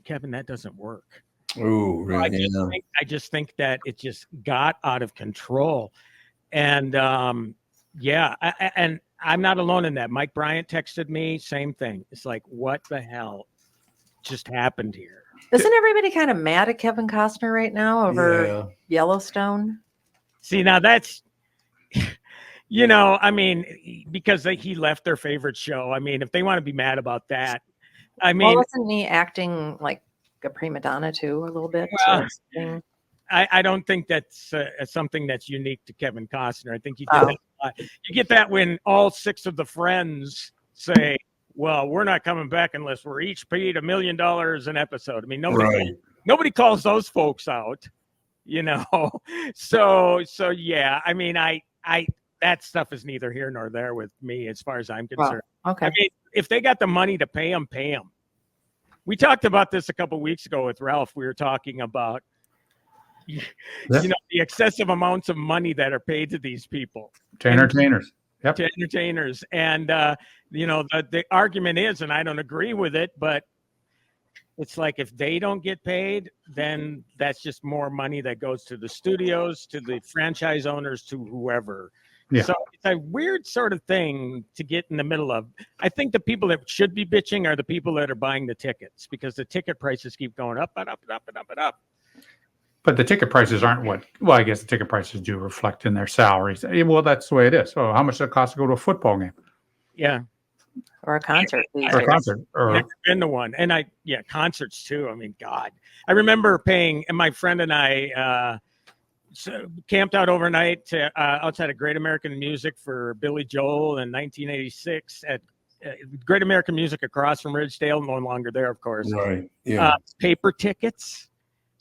Kevin, that doesn't work. Ooh, really? I just think that it just got out of control, and and I'm not alone in that. Mike Bryant texted me, same thing. It's like, what the hell just happened here? isn't everybody kind of mad at Kevin Costner right now over Yeah. Yellowstone? See, now that's, I mean, because he left their favorite show. I mean, if they want to be mad about that, I mean, Well, wasn't he acting like a prima donna too, a little bit? Well, Something? I don't think that's something that's unique to Kevin Costner. I think you Oh. get that, you get that when all 6 of the friends say, well, we're not coming back unless we're each paid $1 million an episode. I mean, nobody calls those folks out, So yeah, I mean, I that stuff is neither here nor there with me as far as I'm concerned. Okay. I mean, if they got the money to pay them, pay them. We talked about this a couple of weeks ago with Ralph. We were talking about, the excessive amounts of money that are paid to these people. To entertainers. Yep. To entertainers. And, the argument is, and I don't agree with it, but it's like if they don't get paid, then that's just more money that goes to the studios, to the franchise owners, to whoever. Yeah. So it's a weird sort of thing to get in the middle of. I think the people that should be bitching are the people that are buying the tickets, because the ticket prices keep going up and up and up and up and up. But the ticket prices aren't well, I guess the ticket prices do reflect in their salaries. Well, that's the way it is. So how much does it cost to go to a football game Yeah. Or a concert. these or a days. concert? Or Never been to one. And concerts too. I mean, God, I remember paying, and my friend and I camped out overnight outside of Great American Music for Billy Joel in 1986 at Great American Music across from Ridgedale, no longer there, of course. Right. Yeah. Paper tickets,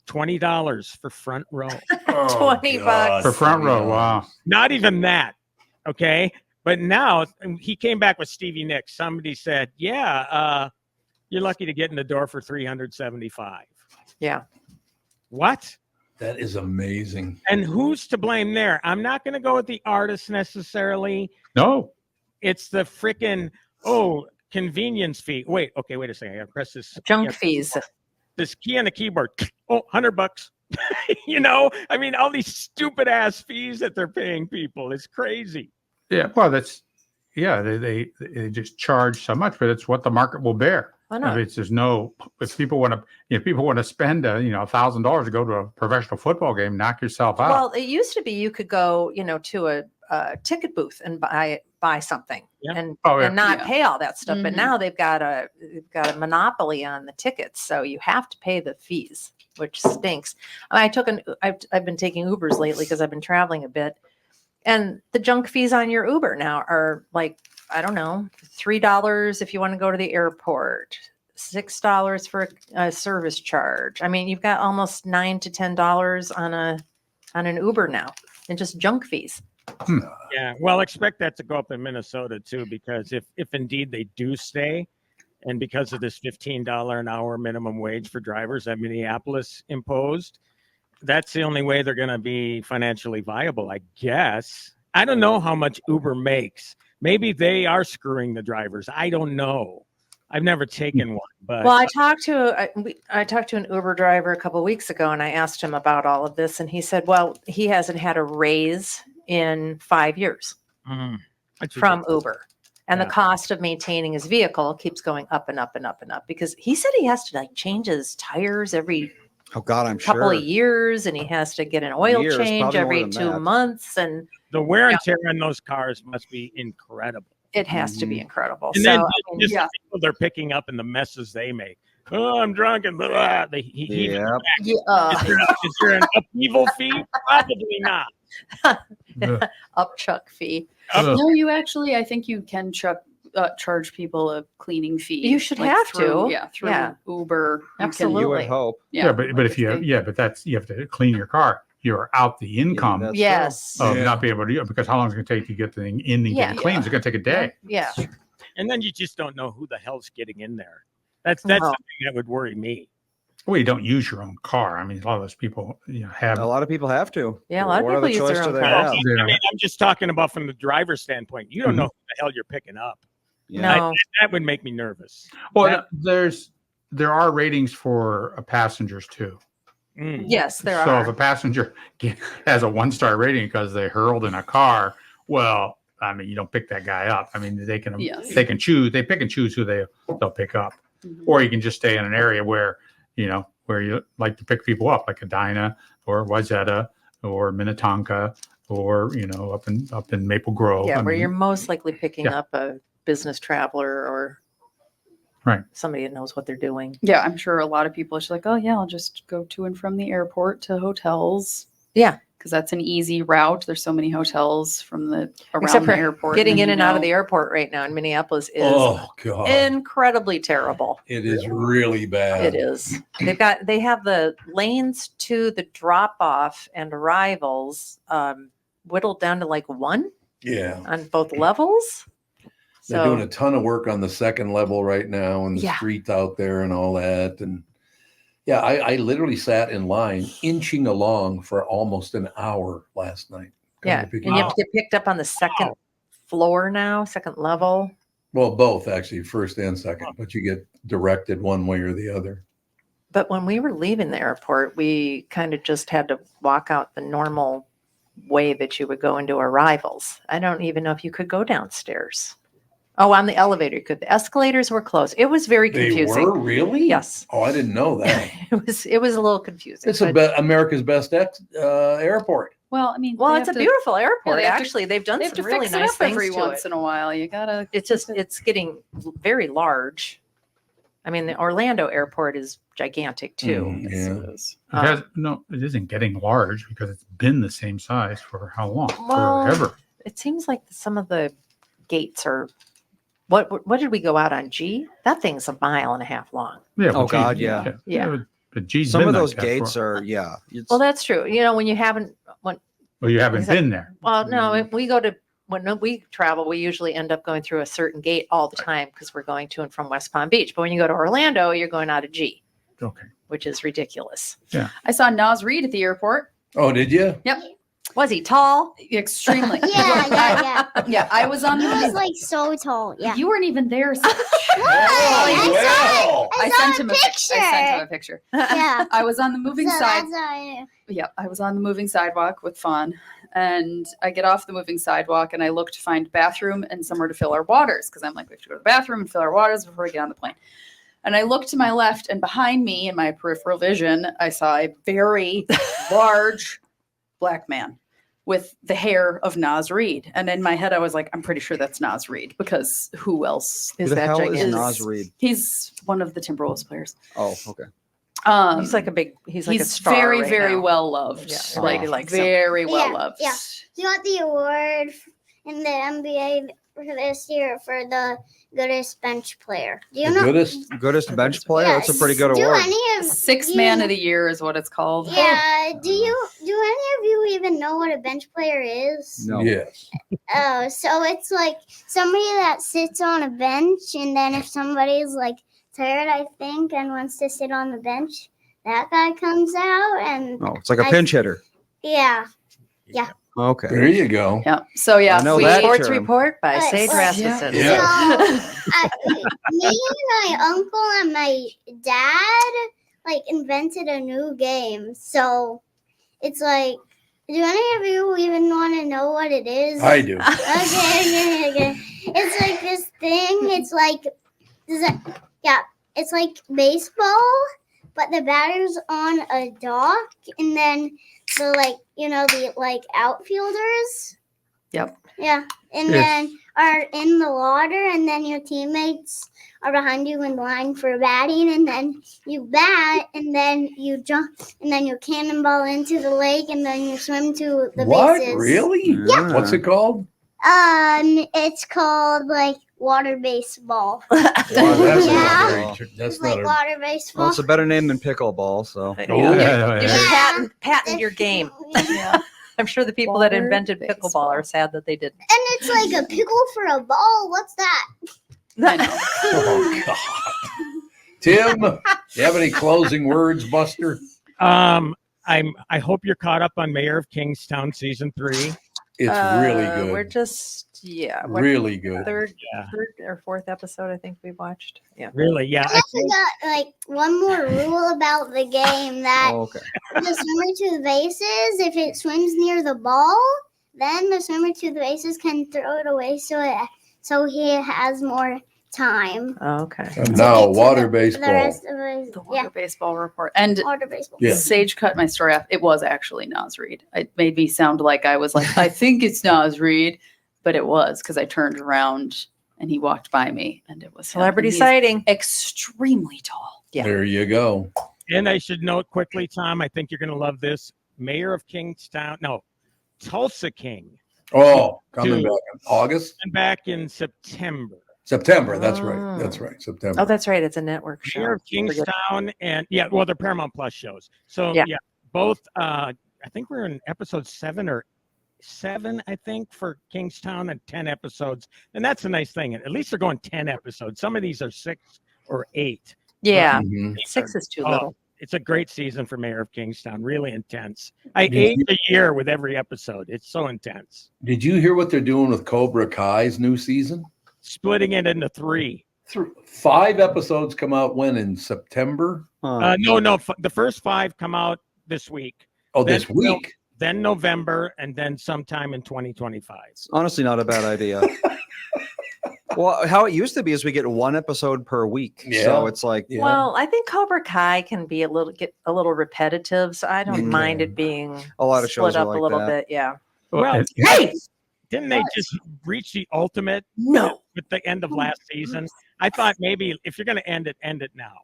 $20 for front row. $20 for front row. Wow. Not even that. Okay. But now he came back with Stevie Nicks. Somebody said, yeah, you're lucky to get in the door for $375. Yeah. What? That is amazing. And who's to blame there? I'm not going to go with the artist necessarily. No. It's the freaking, convenience fee. Wait a second. I got to press this. Junk fees. This key on the keyboard. $100. I mean, all these stupid ass fees that they're paying people. It's crazy. Yeah. Well, they just charge so much, but it's what the market will bear. Why not? If people want to spend $1,000 to go to a professional football game, knock yourself out. Well, it used to be you could go, to a ticket booth and buy something and not pay all that stuff. But Mhm. now they've got a monopoly on the tickets, so you have to pay the fees, which stinks. I've been taking Ubers lately because I've been traveling a bit, and the junk fees on your Uber now are like, I don't know, $3 if you want to go to the airport, $6 for a service charge. I mean, you've got almost $9 to $10 on an Uber now, and just junk fees. Yeah, well, expect that to go up in Minnesota too, because if indeed they do stay, and because of this $15 an hour minimum wage for drivers that Minneapolis imposed, that's the only way they're going to be financially viable, I guess. I don't know how much Uber makes. Maybe they are screwing the drivers. I don't know. I've never taken one, but Well, I talked to an Uber driver a couple of weeks ago, and I asked him about all of this, and he said, well, he hasn't had a raise in 5 years that's from ridiculous. Uber. And Yeah. the cost of maintaining his vehicle keeps going up and up and up and up, because he said he has to like change his tires every Oh God, I'm couple sure. of years, and he has to get an oil Years, change probably more every than 2 that. months, and The wear and tear on those cars must be incredible. it has to be Mhm. incredible. And So then I mean, just yeah. the people they're picking up and the messes they make. Oh, I'm drunk and blah, blah. He Yep. is there an upheaval fee? Probably not. Ugh. upchuck fee. Ugh. No, you actually, I think you can charge people a cleaning fee. You should have through, to. Yeah, through Yeah. Uber. Absolutely. You would hope. Yeah, but if you but that's you have to clean your car. You're out the income that's Yes. of Yeah. not being able to, because how long is it going to take to get the thing in and Yeah. get it cleaned? It's going to take a day. Yeah. And then you just don't know who the hell's getting in there. That's the No. thing that would worry me. Well, you don't use your own car. I mean, a lot of those people, have. A lot of people have to. Yeah, a lot of What other people use their choice do own they cars. have? Yeah. I mean, I'm just talking about from the driver's standpoint. You don't know who the hell you're picking up. Yeah. No. That would make me nervous. Well, there are ratings for passengers too. Mm. Yes, there So are. if a passenger has a 1-star rating because they hurled in a car, well, I mean, you don't pick that guy up. I mean, they can Yes. they pick and choose who they'll pick up, Mhm. or you can just stay in an area where you like to pick people up, like Edina or Wayzata or Minnetonka or up in Maple Grove. Yeah, I where mean, you're most likely picking yeah. up a business traveler or Right. somebody that knows what they're doing. Yeah, I'm sure a lot of people are just like, oh yeah, I'll just go to and from the airport to hotels. Yeah. Because that's an easy route. There's so many hotels from around Except the for airport. getting in you and out of know- the airport right now in Minneapolis is Oh God, incredibly terrible. it is really bad. It is. They have the lanes to the drop off and arrivals whittled down to like 1 Yeah, on both levels. they're doing a ton of work on the second level right now, and the Yeah. streets out there and all that. And yeah, I literally sat in line inching along for almost an hour last night. Yeah, Come to pick and it you up. have to get picked up on the second floor now, second level. Well, both actually, first and second, but you get directed one way or the other. But when we were leaving the airport, we kind of just had to walk out the normal way that you would go into arrivals. I don't even know if you could go downstairs. Oh, on the elevator you could. The escalators were closed. It was very They confusing. were really? Yes. Oh, I didn't know that. It was a little confusing. It's but- America's best airport. Well, I mean, well, they it's a have to- beautiful airport. they have to- Actually, they've done They have some to really fix it nice up things every to once it. in a while. You gotta. It's getting very large. I mean, the Orlando airport is gigantic too. Mm, Yes, yeah. it is. it isn't getting large because it's been the same size for how long? Well, Forever. It seems like some of the gates are. What did we go out on? G? That thing's a mile and a half long. Yeah. Oh, well, God, geez, yeah. Yeah. But geez, Some been of like those that gates for- are, yeah. It's, Well, that's true. When you haven't. Well, you haven't Is that- been there. Well, no. If we go to when we travel, we usually end up going through a certain gate all the time because we're going to and from West Palm Beach. But when you go to Orlando, you're going out of G, Okay. which is ridiculous. I saw Naz Reid at the airport. Oh, did you? Was he tall? Extremely. Yeah. Yeah, I was on He was the. like so tall. Yeah. You weren't even there. So Oh, I saw sent him a I sent him a picture. Yeah. I was on the moving So side. that's how I knew. Yeah, I was on the moving sidewalk with Fawn, and I get off the moving sidewalk and I look to find bathroom and somewhere to fill our waters because I'm like, we have to go to the bathroom and fill our waters before we get on the plane. And I look to my left, and behind me in my peripheral vision, I saw a very large black man with the hair of Naz Reid. And in my head, I was like, I'm pretty sure that's Naz Reid because who else who Is the that hell is gigantic? Naz Reid? He's one of the Timberwolves players. Oh, okay. He's like a big. He's like a he's star very, right very now. well loved. Yeah, like everybody likes him. very well Yeah, loved. yeah. He got the award in the NBA for this year for the goodest bench player. Do you The know? goodest. bench player. That's a pretty good Do award. any of Sixth you- man of the year is what it's called. Yeah. Do any of you even know what a bench player is? No. Yes. Oh, so it's like somebody that sits on a bench, and then if somebody's like tired, I think, and wants to sit on the bench, that guy comes out, and Oh, it's like a pinch hitter. yeah. Okay. There you go. Yeah. So yeah, I know we, that Sports term. report by But- Sage but- Rasmussen. Yeah. Me and my uncle and my dad like invented a new game. So it's like, do any of you even want to know what it is? I do. Okay. It's like this thing. It's like, it's like baseball, but the batter's on a dock, and then the outfielders. Yep. Yeah, and Yes. then are in the water, and then your teammates are behind you in line for batting, and then you bat, and then you jump, and then you cannonball into the lake, and then you swim to the What? bases. Really? Yeah. What's it called? It's called like water baseball. Wow, that's Yeah. not very. That's It's not like a. water Well, baseball. it's a better name than pickleball. So Oh, Yeah. Yeah. Patent your game. Yeah. I'm sure the people that Water invented baseball. pickleball are sad that they didn't. And it's like a pickle for a ball. What's that? I know. Oh God. Tim, you have any closing words, Buster? I hope you're caught up on Mayor of Kingstown season 3. It's really good. We're just what, really good. third Yeah. or fourth episode I think we watched. Yeah. Really, yeah. I forgot like one more rule about the game that okay. the swimmer to the bases, if it swims near the ball, then the swimmer to the bases can throw it away so he has more time. Oh, okay. And to now get to water the baseball. rest of his, The water baseball report. And water baseball. Yeah. Sage cut my story off. It was actually Naz Reid. It made me sound like I was like, I think it's Naz Reid, but it was because I turned around and he walked by me, and it was him. Celebrity And he's sighting. extremely tall. Yeah. There you go. And I should note quickly, Tom, I think you're going to love this. Mayor of Kingstown, no, Tulsa King, Oh, coming Dude. back in August, and back in September. September. That's right. That's Oh. right. September. Oh, that's right. It's a network show. Mayor of Forget- Kingstown, and well, they're Paramount Plus shows. So Yeah. both. I think we're in episode 7 or 7, I think, for Kingstown, and 10 episodes. And that's a nice thing. At least they're going 10 episodes. Some of these are 6 or 8. Yeah. Mhm. 6 is too Oh, little. It's a great season for Mayor of Kingstown. Really intense. I Did ate you- a year with every episode. It's so intense. Did you hear what they're doing with Cobra Kai's new season? Splitting it into 3. 5 episodes come out when in September? Huh. No. The first 5 come out this week. Oh, this Then- no. week. Then November, and then sometime in 2025. Honestly, not a bad idea. Well, how it used to be is we get 1 episode per week. Yeah. So it's like, Yeah. Well, I think Cobra Kai can be get a little repetitive, so I don't It mind can. it being A lot of split shows are up like a little that. bit. Yeah. Well, Hey, didn't they just reach the ultimate no. with the end of last season? I thought maybe if you're going to end it now,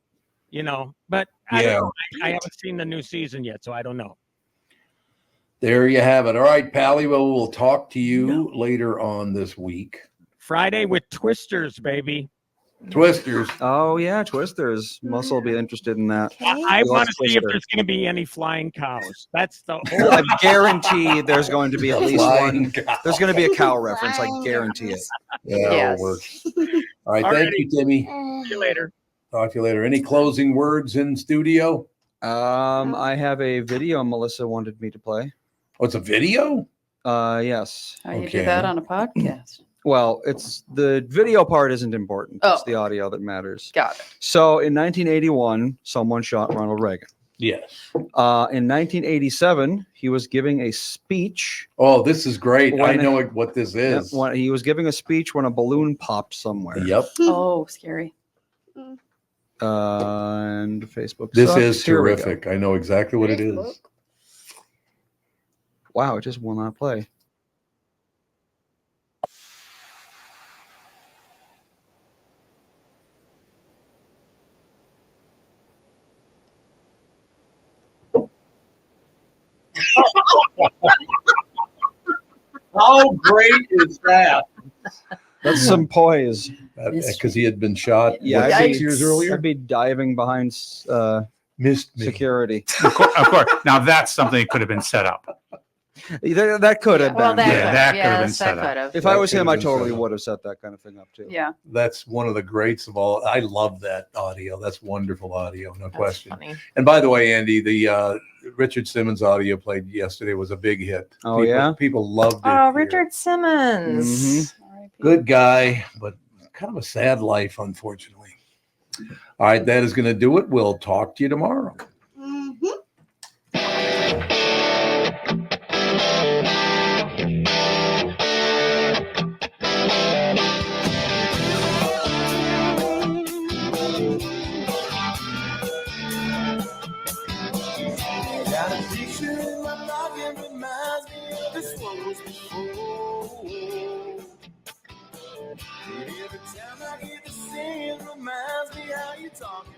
But I don't Yeah. know. I haven't seen the new season yet, so I don't know. There you have it. All right, Pally. Well, we'll talk to you later on this week. Friday with Twisters, baby. Twisters. oh yeah, Twisters. Muscle will be interested in that. I He want loves to see if Twister. there's going to be any flying cows. That's the whole. I guarantee there's going to be at least Flying one. cow. There's going to be a cow reference. I Flying guarantee it. Yeah, Yes. that'll work. All right. Thank you, Timmy. See you later. Talk to you later. Any closing words in studio? I have a video Melissa wanted me to play. Oh, it's a video? Yes. How you Okay. do that on a podcast? Well, it's the video part isn't important. It's Oh. the audio that matters. Got it. So in 1981, someone shot Ronald Reagan. Yes. In 1987, he was giving a speech. Oh, this is great. I When- know what this is. When he was giving a speech when a balloon popped somewhere. Yep. Oh, scary. And Facebook. This sucks. is Here we go. terrific. I know exactly what it is. Wow, it just will not play. How great is that? That's some poise. Because he had been shot Yeah, what, I'd 6 be- years I'd earlier. be diving behind Missed me. security. Of course. Now that's something that could have been set up. That could have Well, been. that, Yeah, could, that could have been yes, set that up. could have. If I That was could him, have I been totally set up. would have set that kind of thing up too. Yeah. That's one of the greats of all. I love that audio. That's wonderful audio, no That's question. funny. And by the way, Andy, the Richard Simmons audio played yesterday was a big hit. Oh, yeah? People loved it. Oh, here. Richard Simmons. Good guy, but kind of a sad life, unfortunately. All right, that is going to do it. We'll talk to you tomorrow. Got a picture in my noggin reminds me of this one was before. Every time I hear the singing reminds me how you talking.